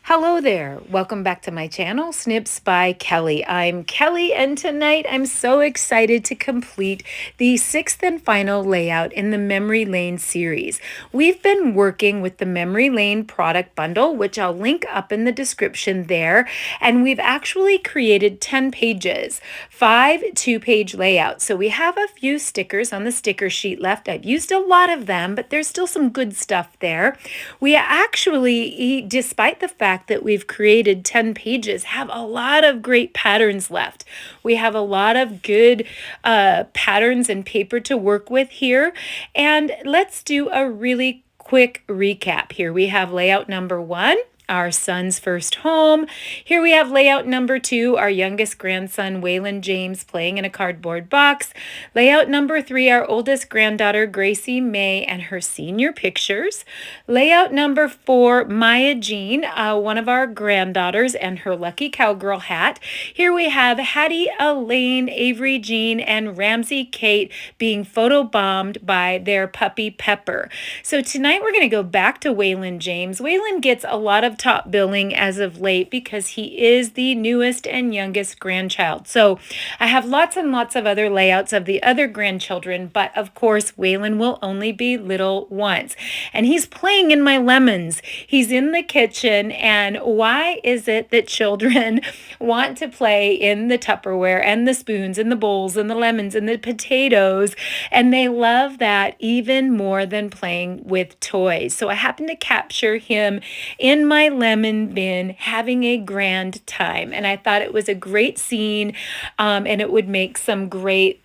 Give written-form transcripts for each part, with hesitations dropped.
Hello there. Welcome back to my channel, Snips by Kelly. I'm Kelly, and tonight I'm so excited to complete the sixth and final layout in the Memory Lane series. We've been working with the Memory Lane product bundle, which I'll link up in the description there, and we've actually created 10 pages, 5 two-page layouts. So we have a few stickers on the sticker sheet left. I've used a lot of them, but there's still some good stuff there. We actually, despite the fact that we've created 10 pages, have a lot of great patterns left. We have a lot of good patterns and paper to work with here. And let's do a really quick recap here. We have layout number 1, our son's first home. Here we have layout number 2, our youngest grandson, Waylon James, playing in a cardboard box. Layout number 3, our oldest granddaughter, Gracie May, and her senior pictures. Layout number 4, Maya Jean, one of our granddaughters, and her lucky cowgirl hat. Here we have Hattie Elaine, Avery Jean, and Ramsey Kate being photobombed by their puppy Pepper. So tonight we're going to go back to Waylon James. Waylon gets a lot of top billing as of late because he is the newest and youngest grandchild. So I have lots and lots of other layouts of the other grandchildren, but of course Waylon will only be little once. And he's playing in my lemons. He's in the kitchen, and why is it that children want to play in the Tupperware and the spoons and the bowls and the lemons and the potatoes, and they love that even more than playing with toys? So I happen to capture him in my lemon bin having a grand time, and I thought it was a great scene, and it would make some great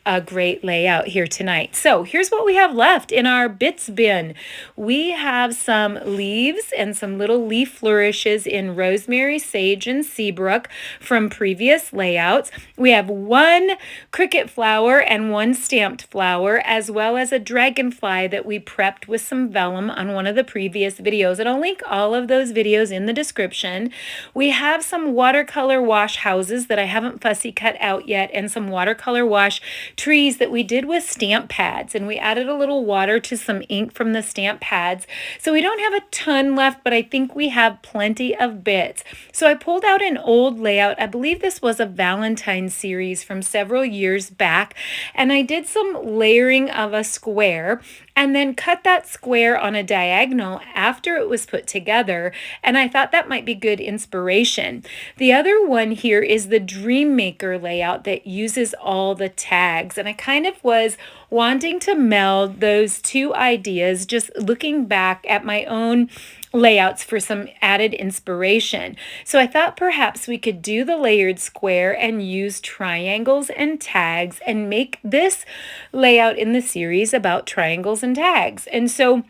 layout here tonight. So here's what we have left in our bits bin. We have some leaves and some little leaf flourishes in rosemary, sage, and seabrook from previous layouts. We have one Cricut flower and one stamped flower, as well as a dragonfly that we prepped with some vellum on one of the previous videos, and I'll link all of those videos in the description. We have some watercolor wash houses that I haven't fussy cut out yet, and some watercolor wash trees that we did with stamp pads, and we added a little water to some ink from the stamp pads. So we don't have a ton left, but I think we have plenty of bits. So I pulled out an old layout. I believe this was a Valentine series from several years back, and I did some layering of a square and then cut that square on a diagonal after it was put together, and I thought that might be good inspiration. The other one here is the Dream Maker layout that uses all the tags, and I kind of was wanting to meld those two ideas, just looking back at my own layouts for some added inspiration. So I thought perhaps we could do the layered square and use triangles and tags and make this layout in the series about triangles and tags. And so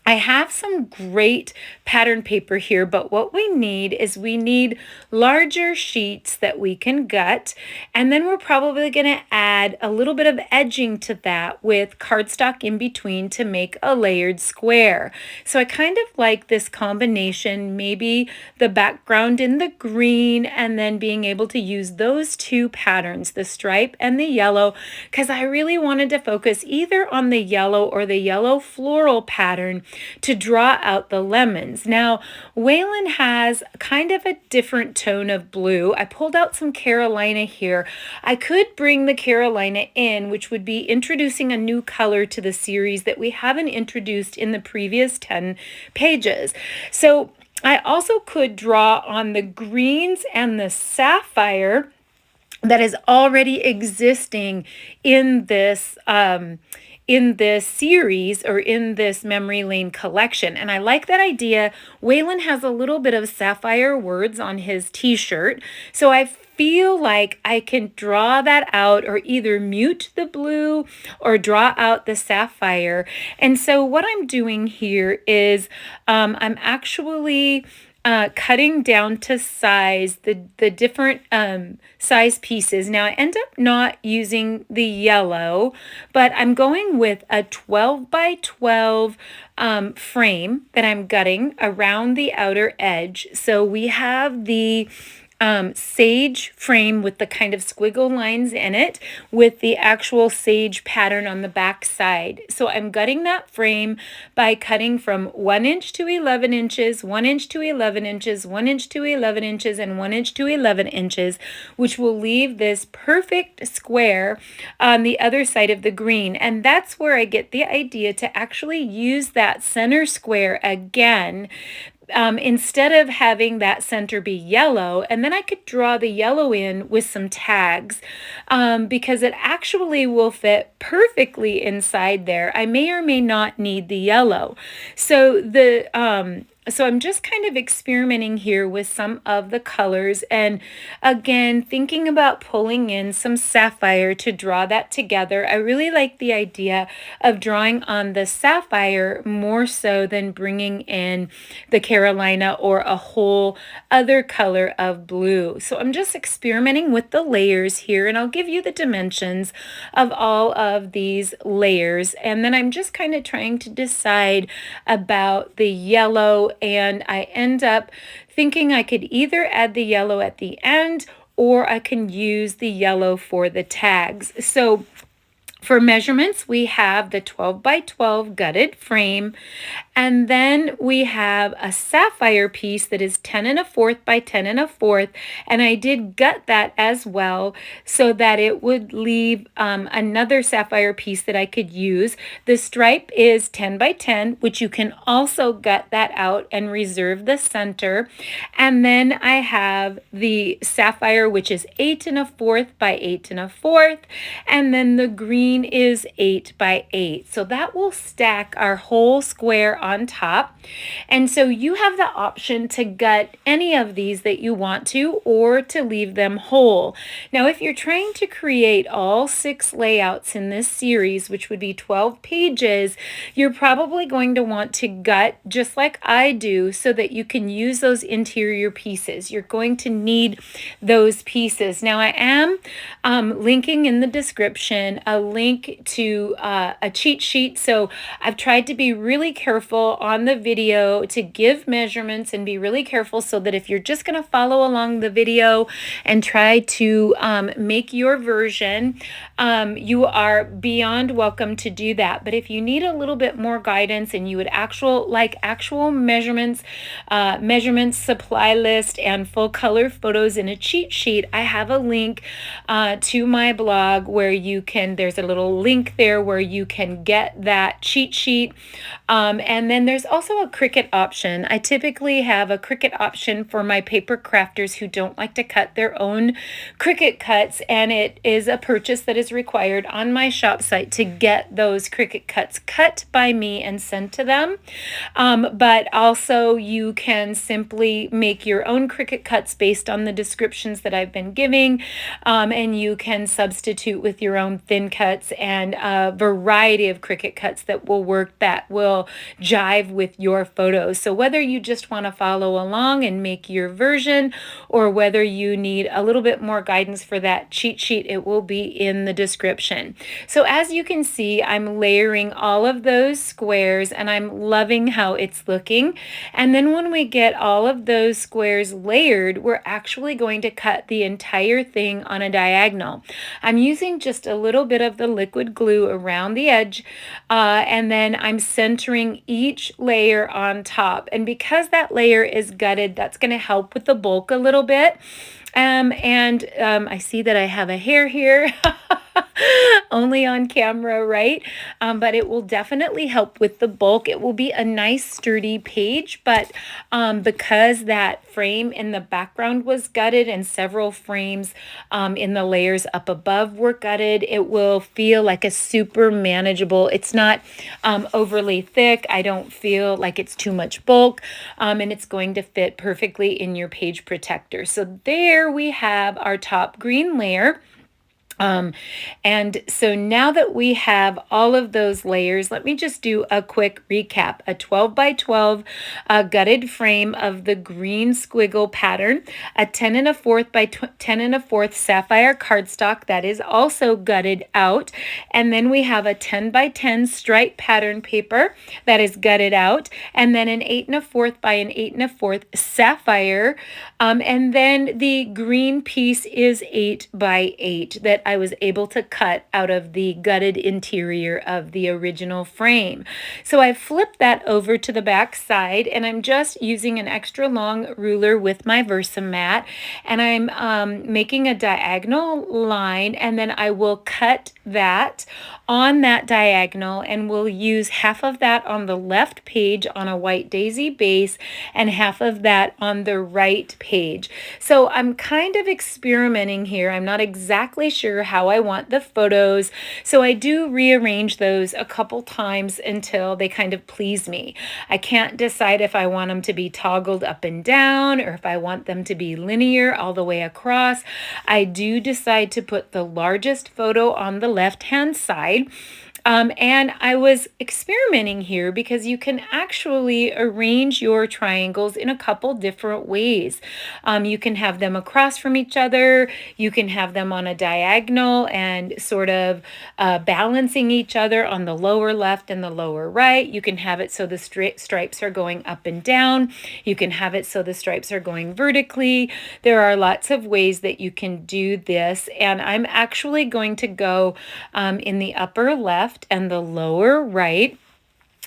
I have some great pattern paper here, but what we need is we need larger sheets that we can gut, and then we're probably going to add a little bit of edging to that with cardstock in between to make a layered square. So I kind of like this combination, maybe the background in the green and then being able to use those two patterns, the stripe and the yellow, because I really wanted to focus either on the yellow or the yellow floral pattern to draw out the lemons. Now, Waylon has kind of a different tone of blue. I pulled out some Carolina here. I could bring the Carolina in, which would be introducing a new color to the series that we haven't introduced in the previous 10 pages. So I also could draw on the greens and the sapphire that is already existing in this series or in this Memory Lane collection. And I like that idea. Waylon has a little bit of sapphire words on his t-shirt. So I feel like I can draw that out or either mute the blue or draw out the sapphire. And so what I'm doing here is I'm actually cutting down to size the different size pieces. Now I end up not using the yellow, but I'm going with a 12 by 12 frame that I'm gutting around the outer edge. So we have the sage frame with the kind of squiggle lines in it with the actual sage pattern on the back side. So I'm gutting that frame by cutting from 1 inch to 11 inches, 1 inch to 11 inches, 1 inch to 11 inches, and 1 inch to 11 inches, which will leave this perfect square on the other side of the green. And that's where I get the idea to actually use that center square again, instead of having that center be yellow. And then I could draw the yellow in with some tags, because it actually will fit perfectly inside there. I may or may not need the yellow. So I'm just kind of experimenting here with some of the colors, and again, thinking about pulling in some sapphire to draw that together. I really like the idea of drawing on the sapphire more so than bringing in the Carolina or a whole other color of blue. So I'm just experimenting with the layers here, and I'll give you the dimensions of all of these layers. And then I'm just kind of trying to decide about the yellow, and I end up thinking I could either add the yellow at the end or I can use the yellow for the tags. So for measurements, we have the 12 by 12 gutted frame, and then we have a sapphire piece that is 10 1/4 by 10 1/4, and I did gut that as well so that it would leave another sapphire piece that I could use. The stripe is 10 by 10, which you can also gut that out and reserve the center. And then I have the sapphire, which is 8 1/4 by 8 1/4, and then the green is 8 by 8. So that will stack our whole square on top. And so you have the option to gut any of these that you want to, or to leave them whole. Now, if you're trying to create all 6 layouts in this series, which would be 12 pages, you're probably going to want to gut just like I do so that you can use those interior pieces. You're going to need those pieces. Now, I am linking in the description a link to a cheat sheet. So I've tried to be really careful on the video to give measurements and be really careful so that if you're just going to follow along the video and try to make your version, you are beyond welcome to do that. But if you need a little bit more guidance and you would actual measurements, supply list, and full color photos in a cheat sheet, I have a link to my blog where you can, there's a little link there where you can get that cheat sheet. And then there's also a Cricut option. I typically have a Cricut option for my paper crafters who don't like to cut their own Cricut cuts, and it is a purchase that is required on my shop site to get those Cricut cuts cut by me and sent to them. But also you can simply make your own Cricut cuts based on the descriptions that I've been giving, and you can substitute with your own thin cuts and a variety of Cricut cuts that will work, that will jive with your photos. So whether you just want to follow along and make your version, or whether you need a little bit more guidance for that cheat sheet, it will be in the description. So as you can see, I'm layering all of those squares and I'm loving how it's looking. And then when we get all of those squares layered, we're actually going to cut the entire thing on a diagonal. I'm using just a little bit of the liquid glue around the edge, and then I'm centering each layer on top. And because that layer is gutted, that's going to help with the bulk a little bit. I see that I have a hair here. Only on camera, right? But it will definitely help with the bulk. It will be a nice sturdy page, but because that frame in the background was gutted and several frames in the layers up above were gutted, it will feel like a super manageable. It's not overly thick. I don't feel like it's too much bulk, and it's going to fit perfectly in your page protector. So there we have our top green layer. Um, and so now that we have all of those layers, let me just do a quick recap. A 12 by 12 gutted frame of the green squiggle pattern, a 10 and a fourth by 10 and a fourth sapphire cardstock that is also gutted out. And then we have a 10 by 10 stripe pattern paper that is gutted out. And then an 8 and a fourth by an 8 and a fourth sapphire. And then the green piece is 8 by 8 that I was able to cut out of the gutted interior of the original frame. So I flipped that over to the back side, and I'm just using an extra long ruler with my Versamat, and I'm making a diagonal line, and then I will cut that on that diagonal, and we'll use half of that on the left page on a white daisy base and half of that on the right page. So I'm kind of experimenting here. I'm not exactly sure how I want the photos, so I do rearrange those a couple times until they kind of please me. I can't decide if I want them to be toggled up and down or if I want them to be linear all the way across. I do decide to put the largest photo on the left-hand side. And I was experimenting here because you can actually arrange your triangles in a couple different ways. You can have them across from each other. You can have them on a diagonal and sort of balancing each other on the lower left and the lower right. You can have it so the stripes are going up and down. You can have it so the stripes are going vertically. There are lots of ways that you can do this. And I'm actually going to go in the upper left and the lower right.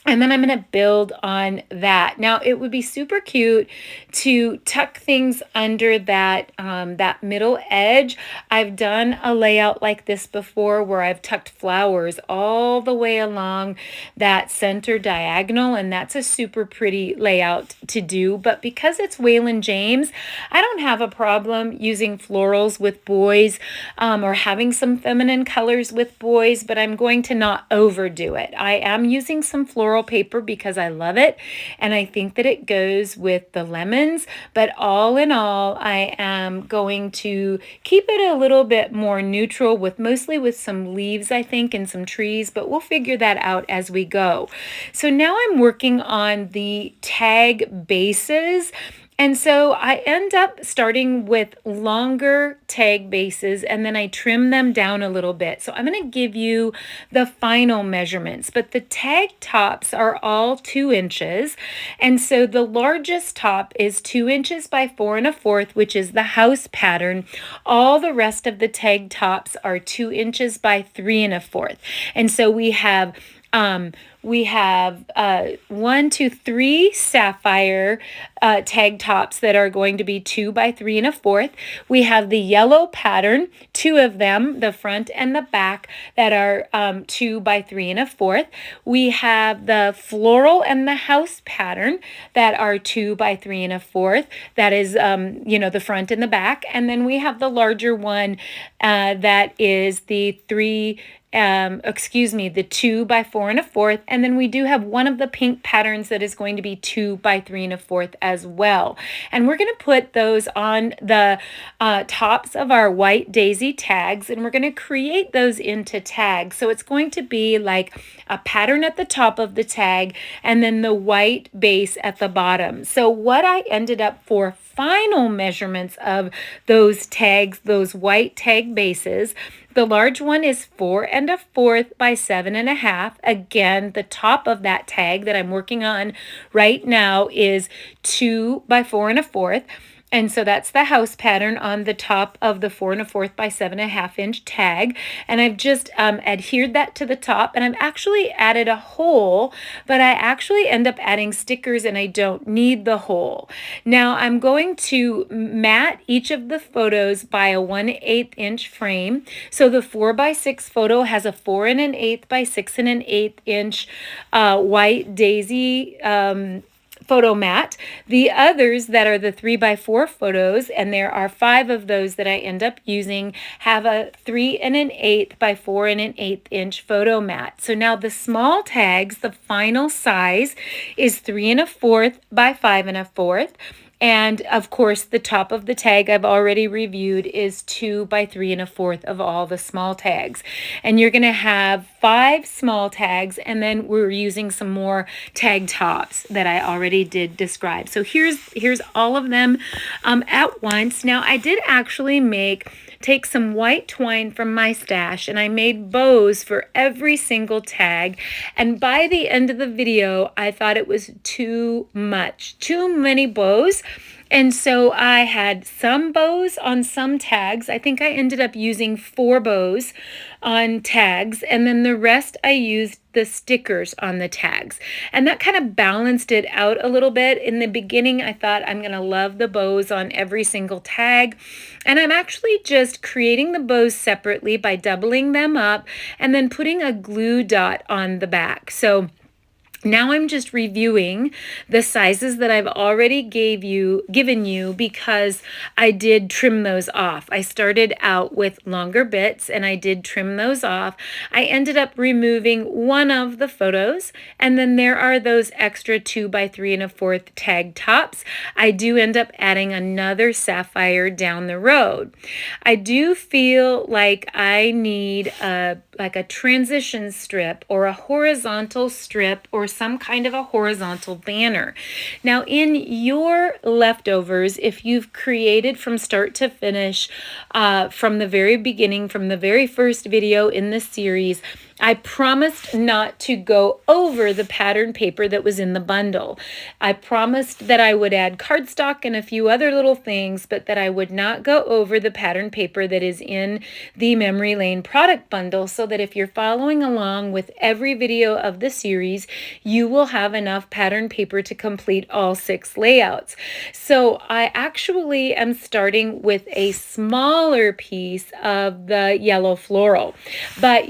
And then I'm going to build on that. Now, it would be super cute to tuck things under that, that middle edge. I've done a layout like this before where I've tucked flowers all the way along that center diagonal, and that's a super pretty layout to do. But because it's Waylon James, I don't have a problem using florals with boys or having some feminine colors with boys, but I'm going to not overdo it. I am using some floral paper because I love it, and I think that it goes with the lemons, but all in all, I am going to keep it a little bit more neutral with mostly with some leaves, I think, and some trees, but we'll figure that out as we go. So now I'm working on the tag bases. And so I end up starting with longer tag bases, and then I trim them down a little bit. So I'm going to give you the final measurements, but the tag tops are all 2 inches. And so the largest top is 2 inches by 4 and a fourth, which is the house pattern. All the rest of the tag tops are 2 inches by 3 and a fourth. And so we have 1, 2, 3 sapphire tag tops that are going to be 2 by 3 and a fourth. We have the yellow pattern, 2 of them, the front and the back, that are 2 by 3 and a fourth. We have the floral and the house pattern that are 2 by 3 and a fourth. That is, the front and the back. And then we have the larger one that is the the 2 by 4 and a fourth, and then we do have one of the pink patterns that is going to be 2 by 3 and a fourth as well. And we're going to put those on the tops of our white daisy tags, and we're going to create those into tags. So it's going to be like a pattern at the top of the tag and then the white base at the bottom. So what I ended up for final measurements of those tags, those white tag bases, the large one is 4 and a fourth by 7 and a half. Again, the top of that tag that I'm working on right now is 2 by 4 and a fourth. And so that's the house pattern on the top of the 4 and a fourth by 7.5 inch tag. And I've just adhered that to the top, and I've actually added a hole, but I actually end up adding stickers and I don't need the hole. Now I'm going to mat each of the photos by a 1/8 inch frame. So the 4 by 6 photo has a 4 and an eighth by 6 and an eighth inch white daisy photo mat. The others that are the 3 by 4 photos, and there are 5 of those that I end up using, have a 3 and an eighth by 4 and an eighth inch photo mat. So now the small tags, the final size is 3 and a fourth by 5 and a fourth. And of course, the top of the tag I've already reviewed is 2 by 3 1/4 of all the small tags. And you're going to have 5 small tags, and then we're using some more tag tops that I already did describe. So here's all of them at once. Now I did actually take some white twine from my stash, and I made bows for every single tag. And by the end of the video, I thought it was too much, too many bows. And so I had some bows on some tags. I think I ended up using 4 bows on tags, and then the rest I used the stickers on the tags. And that kind of balanced it out a little bit. In the beginning, I thought I'm going to love the bows on every single tag. And I'm actually just creating the bows separately by doubling them up and then putting a glue dot on the back. So now I'm just reviewing the sizes that I've already given you because I did trim those off. I started out with longer bits and I did trim those off. I ended up removing one of the photos, and then there are those extra 2 by 3 1/4 tag tops. I do end up adding another sapphire down the road. I do feel like I need a transition strip or a horizontal strip or some kind of a horizontal banner. Now in your leftovers, if you've created from start to finish, from the very beginning, from the very first video in this series, I promised not to go over the pattern paper that was in the bundle. I promised that I would add cardstock and a few other little things, but that I would not go over the pattern paper that is in the Memory Lane product bundle, so that if you're following along with every video of the series, you will have enough pattern paper to complete all 6 layouts. So I actually am starting with a smaller piece of the yellow floral, but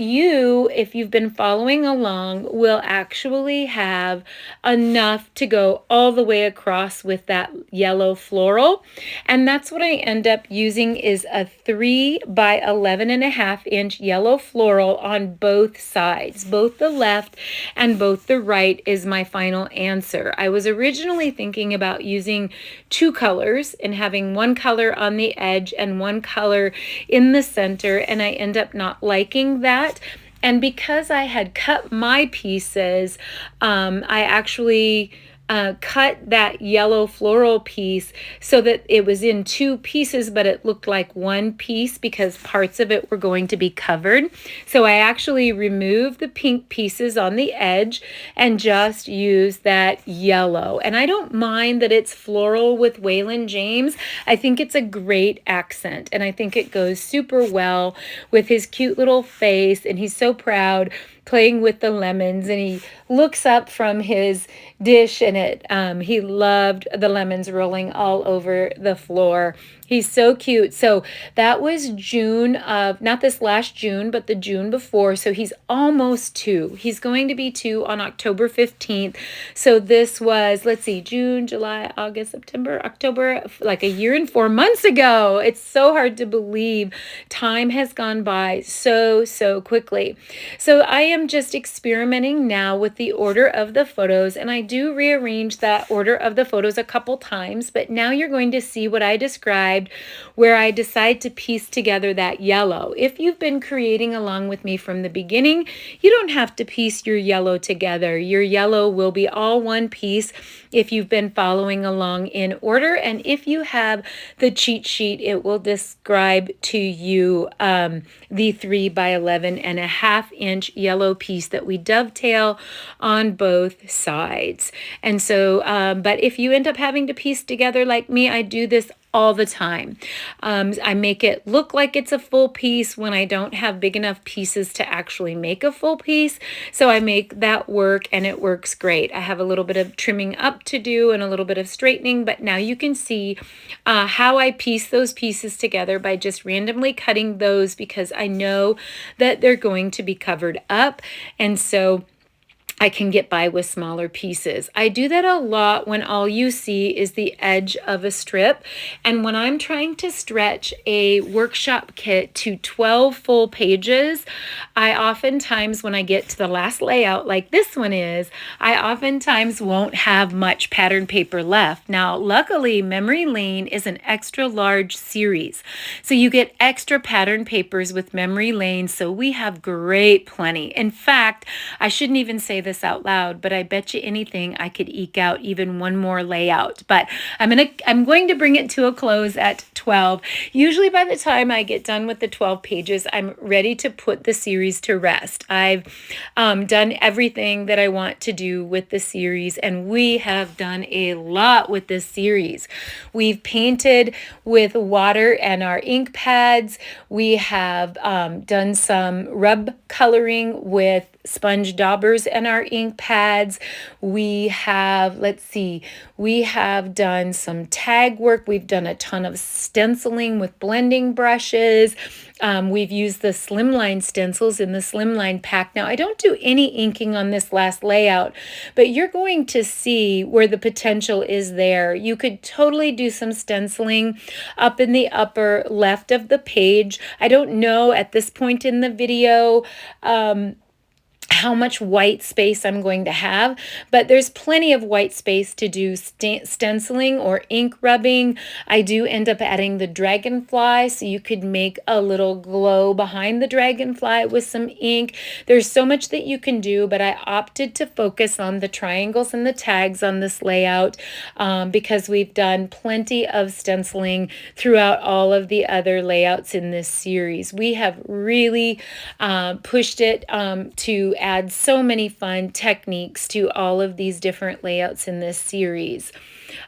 if you've been following along, will actually have enough to go all the way across with that yellow floral. And that's what I end up using, is a 3 by 11 1/2 inch yellow floral on both sides. Both the left and both the right is my final answer. I was originally thinking about using 2 colors and having one color on the edge and one color in the center, and I end up not liking that. And because I had cut my pieces, I actually cut that yellow floral piece so that it was in 2 pieces, but it looked like one piece because parts of it were going to be covered. So I actually removed the pink pieces on the edge and just used that yellow. And I don't mind that it's floral with Waylon James. I think it's a great accent, and I think it goes super well with his cute little face, and he's so proud playing with the lemons, and he looks up from his dish, and he loved the lemons rolling all over the floor. He's so cute. So that was June of, not this last June, but the June before. So he's almost 2. He's going to be 2 on October 15th. So this was, let's see, June, July, August, September, October, like a year and 4 months ago. It's so hard to believe. Time has gone by so quickly. So I am just experimenting now with the order of the photos, and I do rearrange that order of the photos a couple times, but now you're going to see what I described, where I decide to piece together that yellow. If you've been creating along with me from the beginning, you don't have to piece your yellow together. Your yellow will be all one piece if you've been following along in order. And if you have the cheat sheet, it will describe to you the 3 by 11 1/2 inch yellow piece that we dovetail on both sides. And so, but if you end up having to piece together like me, I do this all the time. I make it look like it's a full piece when I don't have big enough pieces to actually make a full piece. So I make that work, and it works great. I have a little bit of trimming up to do and a little bit of straightening, but now you can see how I piece those pieces together by just randomly cutting those, because I know that they're going to be covered up. And so I can get by with smaller pieces. I do that a lot when all you see is the edge of a strip. And when I'm trying to stretch a workshop kit to 12 full pages, I oftentimes, when I get to the last layout like this one is, I oftentimes won't have much pattern paper left. Now, luckily, Memory Lane is an extra large series. So you get extra pattern papers with Memory Lane, so we have great plenty. In fact, I shouldn't even say this out loud, but I bet you anything I could eke out even one more layout. But I'm going to bring it to a close at 12. Usually by the time I get done with the 12 pages, I'm ready to put the series to rest. I've done everything that I want to do with the series, and we have done a lot with this series. We've painted with water and our ink pads. We have done some rub coloring with sponge daubers and our ink pads. We have, let's see, we have done some tag work. We've done a ton of stenciling with blending brushes. We've used the slimline stencils in the slimline pack. Now, I don't do any inking on this last layout, but you're going to see where the potential is there. You could totally do some stenciling up in the upper left of the page. I don't know at this point in the video how much white space I'm going to have, but there's plenty of white space to do stenciling or ink rubbing. I do end up adding the dragonfly, so you could make a little glow behind the dragonfly with some ink. There's so much that you can do, but I opted to focus on the triangles and the tags on this layout because we've done plenty of stenciling throughout all of the other layouts in this series. We have really pushed it to add so many fun techniques to all of these different layouts in this series.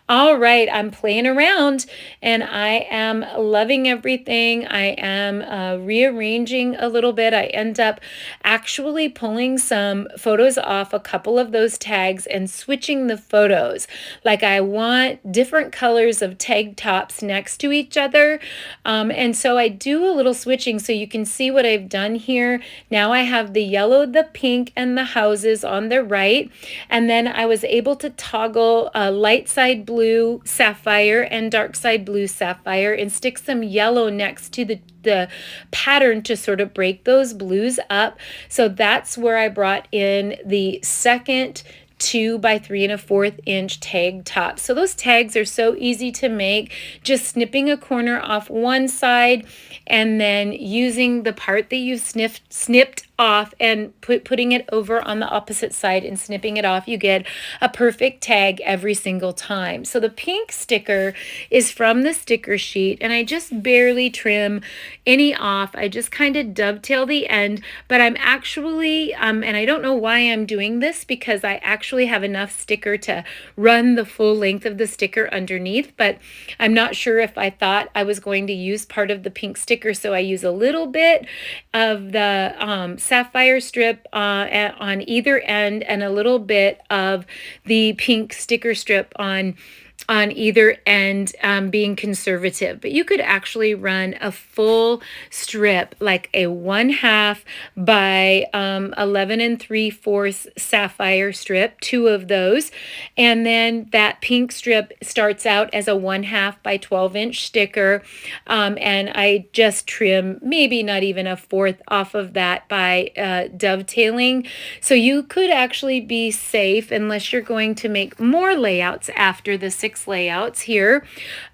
All right, I'm playing around and I am loving everything. I am rearranging a little bit. I end up actually pulling some photos off a couple of those tags and switching the photos. Like I want different colors of tag tops next to each other. And so I do a little switching so you can see what I've done here. Now I have the yellow, the pink, and the houses on the right. And then I was able to toggle light side blue sapphire and dark side blue sapphire and stick some yellow next to the pattern to sort of break those blues up. So that's where I brought in the second 2 by 3 1/4 inch tag top. So those tags are so easy to make, just snipping a corner off one side and then using the part that you snipped off and putting it over on the opposite side and snipping it off. You get a perfect tag every single time. So the pink sticker is from the sticker sheet, and I just barely trim any off. I just kind of dovetail the end, but I'm actually, and I don't know why I'm doing this because I actually have enough sticker to run the full length of the sticker underneath, but I'm not sure if I thought I was going to use part of the pink sticker, so I use a little bit of the sapphire strip on either end and a little bit of the pink sticker strip on either end, being conservative. But you could actually run a full strip, like a 1/2 by 11 3/4 sapphire strip, 2 of those. And then that pink strip starts out as a 1/2 by 12-inch sticker. And I just trim maybe not even a 1/4 off of that by dovetailing. So you could actually be safe unless you're going to make more layouts after the 6 layouts here.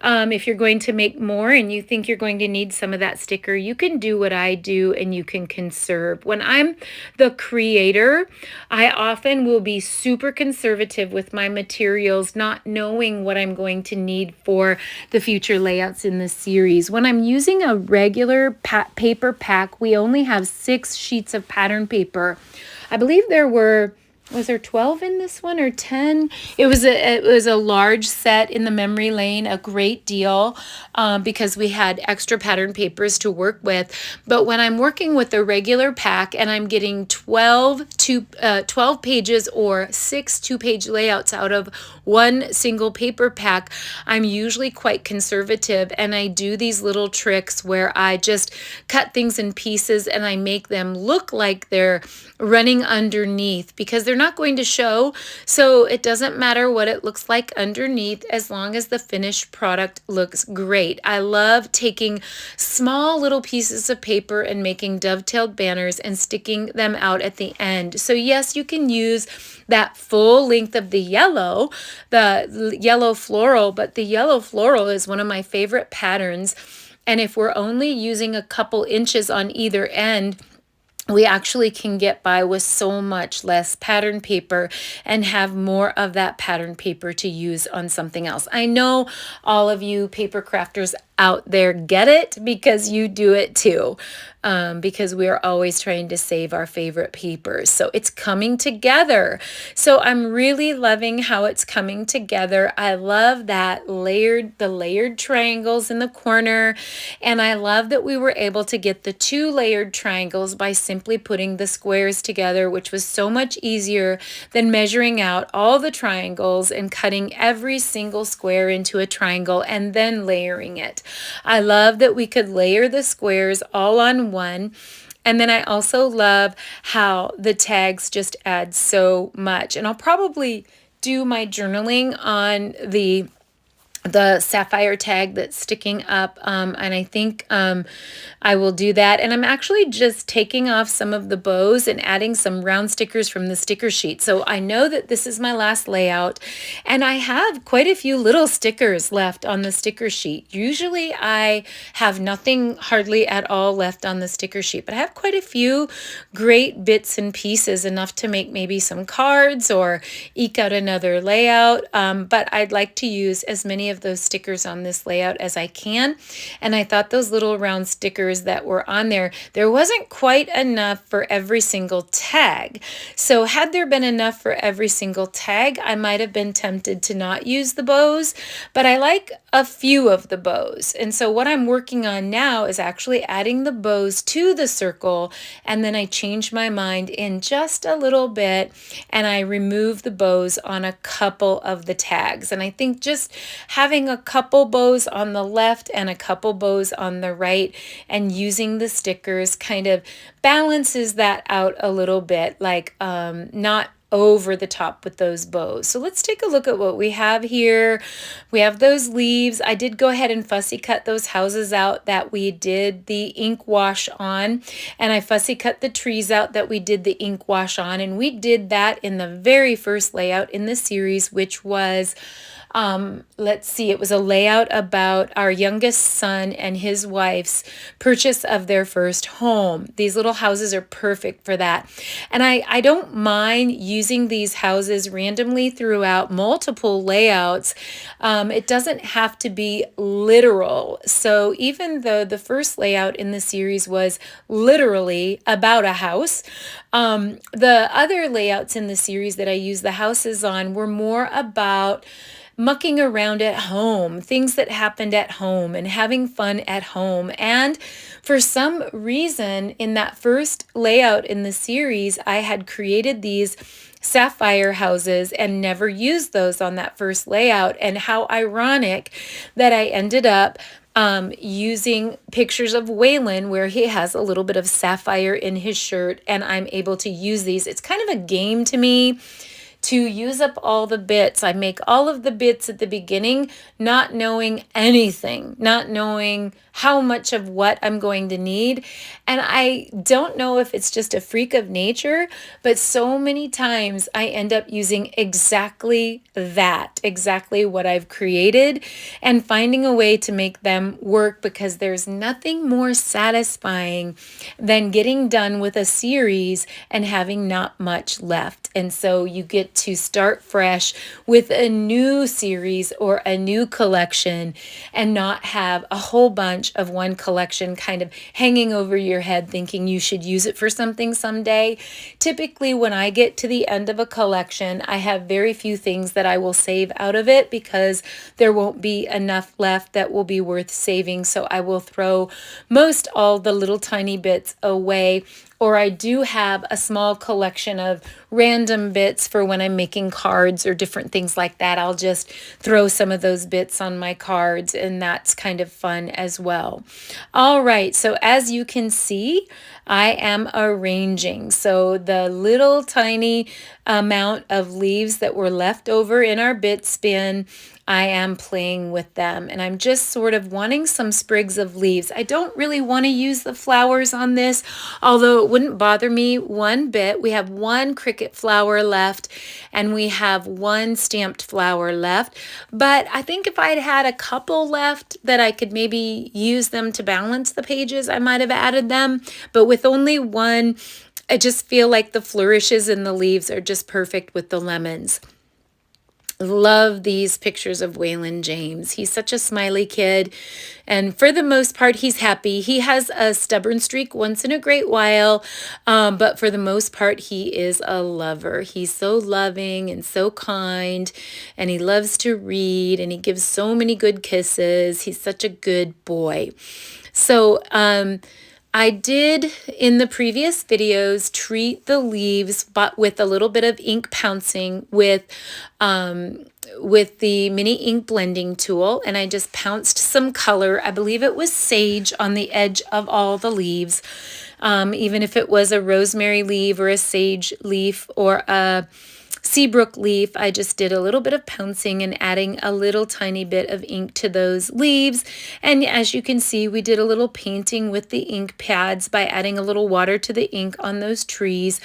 If you're going to make more and you think you're going to need some of that sticker, you can do what I do and you can conserve. When I'm the creator, I often will be super conservative with my materials, not knowing what I'm going to need for the future layouts in this series. When I'm using a regular paper pack, we only have 6 sheets of pattern paper. I believe was there 12 in this one or 10? It was a large set in the memory lane, a great deal, because we had extra pattern papers to work with. But when I'm working with a regular pack and I'm getting 12 pages or 6 2-page layouts out of one single paper pack, I'm usually quite conservative, and I do these little tricks where I just cut things in pieces and I make them look like they're running underneath, because there's they're not going to show, so it doesn't matter what it looks like underneath as long as the finished product looks great. I love taking small little pieces of paper and making dovetailed banners and sticking them out at the end. So yes, you can use that full length of the yellow floral, but the yellow floral is one of my favorite patterns. And if we're only using a couple inches on either end, we actually can get by with so much less pattern paper and have more of that pattern paper to use on something else. I know all of you paper crafters out there get it because you do it too, because we are always trying to save our favorite papers. So it's coming together. So I'm really loving how it's coming together. I love that the layered triangles in the corner, and I love that we were able to get the 2 layered triangles by simply putting the squares together, which was so much easier than measuring out all the triangles and cutting every single square into a triangle and then layering it. I love that we could layer the squares all on one. And then I also love how the tags just add so much. And I'll probably do my journaling on the sapphire tag that's sticking up, and I think I will do that. And I'm actually just taking off some of the bows and adding some round stickers from the sticker sheet. So I know that this is my last layout, and I have quite a few little stickers left on the sticker sheet. Usually I have nothing hardly at all left on the sticker sheet, but I have quite a few great bits and pieces, enough to make maybe some cards or eke out another layout, but I'd like to use as many of those stickers on this layout as I can. And I thought those little round stickers that were on there wasn't quite enough for every single tag. So had there been enough for every single tag, I might have been tempted to not use the bows, but I like a few of the bows. And so what I'm working on now is actually adding the bows to the circle, and then I change my mind in just a little bit and I remove the bows on a couple of the tags. And I think just having a couple bows on the left and a couple bows on the right and using the stickers kind of balances that out a little bit, like not over the top with those bows. So let's take a look at what we have here. We have those leaves. I did go ahead and fussy cut those houses out that we did the ink wash on, and I fussy cut the trees out that we did the ink wash on, and we did that in the very first layout in the series, which was let's see, it was a layout about our youngest son and his wife's purchase of their first home. These little houses are perfect for that. And I don't mind using these houses randomly throughout multiple layouts. It doesn't have to be literal. So even though the first layout in the series was literally about a house, the other layouts in the series that I used the houses on were more about mucking around at home, things that happened at home and having fun at home. And for some reason, in that first layout in the series, I had created these sapphire houses and never used those on that first layout. And how ironic that I ended up using pictures of Waylon where he has a little bit of sapphire in his shirt, and I'm able to use these. It's kind of a game to me to use up all the bits. I make all of the bits at the beginning, not knowing anything, not knowing how much of what I'm going to need. And I don't know if it's just a freak of nature, but so many times I end up using exactly that, exactly what I've created, and finding a way to make them work, because there's nothing more satisfying than getting done with a series and having not much left. And so you get to start fresh with a new series or a new collection and not have a whole bunch of one collection kind of hanging over your head thinking you should use it for something someday. Typically, when I get to the end of a collection, I have very few things that I will save out of it because there won't be enough left that will be worth saving. So I will throw most all the little tiny bits away, or I do have a small collection of random bits for when I'm making cards or different things like that. I'll just throw some of those bits on my cards, and that's kind of fun as well. All right, so as you can see, I am arranging. So the little tiny amount of leaves that were left over in our bit spin, I am playing with them, and I'm just sort of wanting some sprigs of leaves. I don't really want to use the flowers on this, although it wouldn't bother me one bit. We have one Cricut flower left, and we have one stamped flower left, but I think if I'd had a couple left that I could maybe use them to balance the pages, I might have added them, but with only one, I just feel like the flourishes and the leaves are just perfect with the lemons. Love these pictures of Waylon James. He's such a smiley kid, and for the most part, he's happy. He has a stubborn streak once in a great while, but for the most part, he is a lover. He's so loving and so kind, and he loves to read, and he gives so many good kisses. He's such a good boy. So, I did, in the previous videos, treat the leaves, but with a little bit of ink pouncing with the mini ink blending tool, and I just pounced some color. I believe it was sage on the edge of all the leaves, even if it was a rosemary leaf or a sage leaf or a Seabrook leaf. I just did a little bit of pouncing and adding a little tiny bit of ink to those leaves. And as you can see, we did a little painting with the ink pads by adding a little water to the ink on those trees.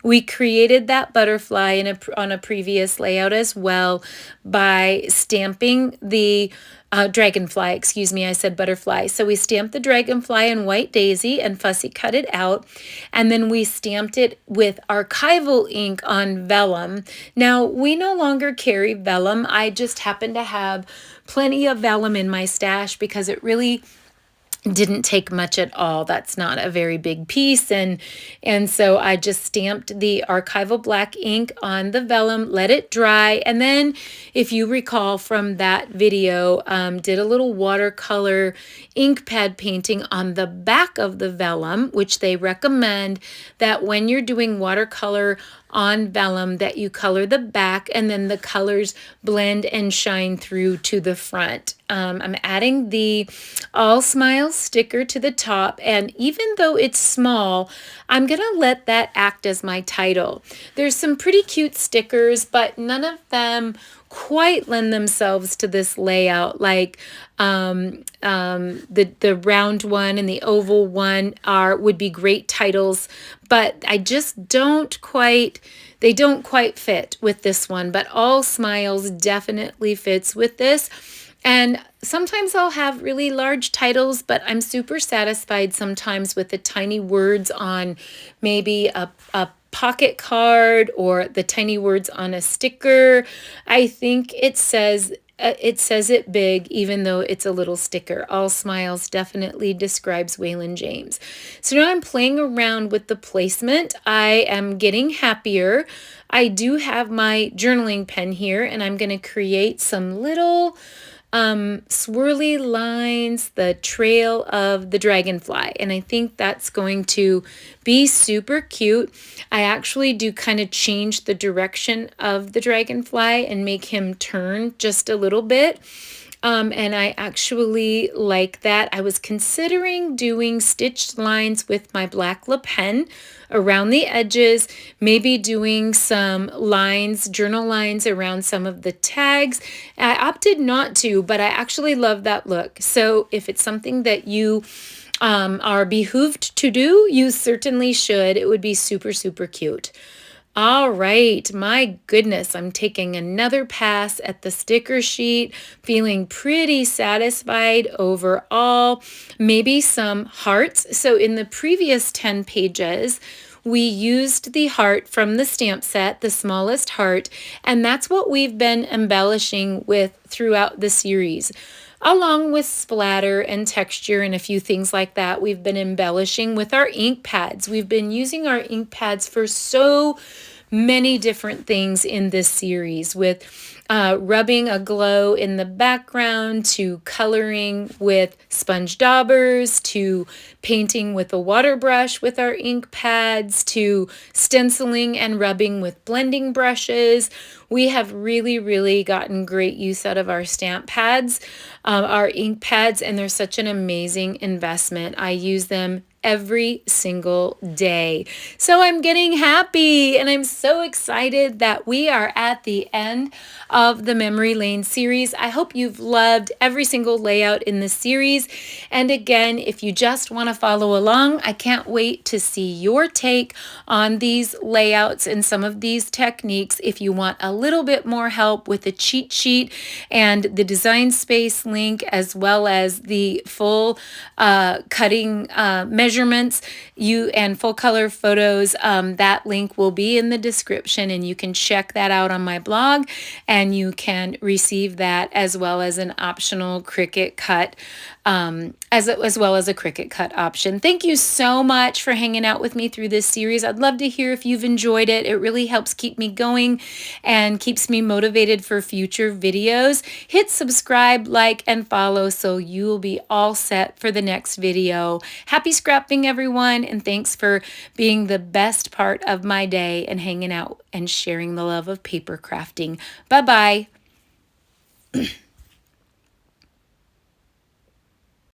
We created that butterfly on a previous layout as well by stamping the dragonfly, excuse me, I said butterfly. So we stamped the dragonfly in white daisy and fussy cut it out. And then we stamped it with archival ink on vellum. Now, we no longer carry vellum. I just happen to have plenty of vellum in my stash because it really didn't take much at all. That's not a very big piece, and so I just stamped the archival black ink on the vellum, let it dry, and then, if you recall from that video, did a little watercolor ink pad painting on the back of the vellum, which they recommend that when you're doing watercolor on vellum that you color the back and then the colors blend and shine through to the front. I'm adding the All Smiles sticker to the top, and even though it's small, I'm going to let that act as my title. There's some pretty cute stickers, but none of them quite lend themselves to this layout, like the round one and the oval one would be great titles, but I just don't quite fit with this one. But All Smiles definitely fits with this. And sometimes I'll have really large titles, but I'm super satisfied sometimes with the tiny words on maybe a pocket card or the tiny words on a sticker. I think it says it big, even though it's a little sticker. All Smiles definitely describes Waylon James. So now I'm playing around with the placement. I am getting happier. I do have my journaling pen here, and I'm going to create some little swirly lines, the trail of the dragonfly, and I think that's going to be super cute. I actually do kind of change the direction of the dragonfly and make him turn just a little bit. And I actually like that. I was considering doing stitched lines with my black lip pen around the edges, maybe doing some lines, journal lines around some of the tags. I opted not to, but I actually love that look. So if it's something that you are behooved to do, you certainly should. It would be super, super cute. All right, my goodness, I'm taking another pass at the sticker sheet, feeling pretty satisfied overall. Maybe some hearts. So in the previous 10 pages, we used the heart from the stamp set, the smallest heart, and that's what we've been embellishing with throughout the series. Along with splatter and texture and a few things like that, we've been embellishing with our ink pads. We've been using our ink pads for so many different things in this series, with rubbing a glow in the background, to coloring with sponge daubers, to painting with a water brush with our ink pads, to stenciling and rubbing with blending brushes. We have really gotten great use out of our stamp pads, our ink pads, and they're such an amazing investment. I use them every single day. So I'm getting happy, and I'm so excited that we are at the end of the Memory Lane series. I hope you've loved every single layout in the series. And again, if you just want to follow along, I can't wait to see your take on these layouts and some of these techniques. If you want a little bit more help with the cheat sheet and the design space link, as well as the full cutting measurements and full color photos, that link will be in the description, and you can check that out on my blog, and you can receive that as well as an optional Cricut Cut, as well as a Cricut Cut option. Thank you so much for hanging out with me through this series. I'd love to hear if you've enjoyed it. It really helps keep me going and keeps me motivated for future videos. Hit subscribe, like, and follow so you'll be all set for the next video. Happy scrapping, everyone, and thanks for being the best part of my day and hanging out and sharing the love of paper crafting. Bye-bye.